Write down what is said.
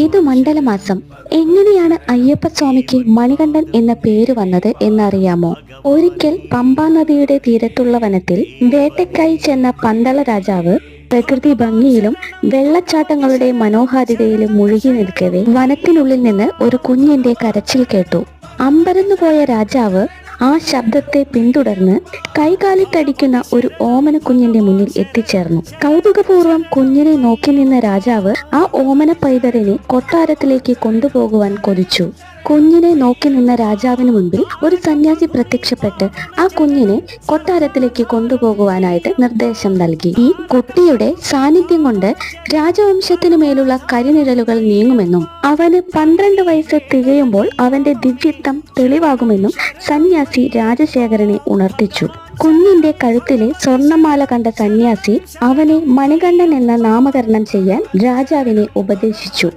ഇത് മണ്ഡലമാസം. എങ്ങനെയാണ് അയ്യപ്പസ്വാമിക്ക് മണികണ്ഠൻ എന്ന പേര് വന്നത് എന്നറിയാമോ? ഒരിക്കൽ പമ്പാ നദിയുടെ തീരത്തുള്ള വനത്തിൽ വേട്ടയ്ക്കായി ചെന്ന പന്തള രാജാവ് പ്രകൃതി ഭംഗിയിലും വെള്ളച്ചാട്ടങ്ങളുടെ മനോഹാരിതയിലും മുഴുകി നിൽക്കവേ വനത്തിനുള്ളിൽ നിന്ന് ഒരു കുഞ്ഞിന്റെ കരച്ചിൽ കേട്ടു. അമ്പരന്നുപോയ രാജാവ് ആ ശബ്ദത്തെ പിന്തുടർന്ന് കൈകാലിട്ടടിക്കുന്ന ഒരു ഓമന കുഞ്ഞിന്റെ മുന്നിൽ എത്തിച്ചേർന്നു. കൗതുകപൂർവ്വം കുഞ്ഞിനെ നോക്കി നിന്ന രാജാവ് ആ ഓമന പൈതലിനെ കൊട്ടാരത്തിലേക്ക് കൊണ്ടുപോകുവാൻ കൊതിച്ചു. കുഞ്ഞിനെ നോക്കി നിന്ന രാജാവിന് മുൻപിൽ ഒരു സന്യാസി പ്രത്യക്ഷപ്പെട്ട് ആ കുഞ്ഞിനെ കൊട്ടാരത്തിലേക്ക് കൊണ്ടുപോകുവാനായിട്ട് നിർദ്ദേശം നൽകി. ഈ കുട്ടിയുടെ സാന്നിധ്യം കൊണ്ട് രാജവംശത്തിനു മേലുള്ള കരിനിഴലുകൾ നീങ്ങുമെന്നും അവന് 12 വയസ്സ് തികയുമ്പോൾ അവന്റെ ദിവ്യത്വം തെളിവാകുമെന്നും സന്യാസി രാജശേഖരനെ ഉണർത്തിച്ചു. കുഞ്ഞിന്റെ കഴുത്തിലെ സ്വർണമാല കണ്ട സന്യാസി അവനെ മണികണ്ഠൻ എന്ന നാമകരണം ചെയ്യാൻ രാജാവിനെ ഉപദേശിച്ചു.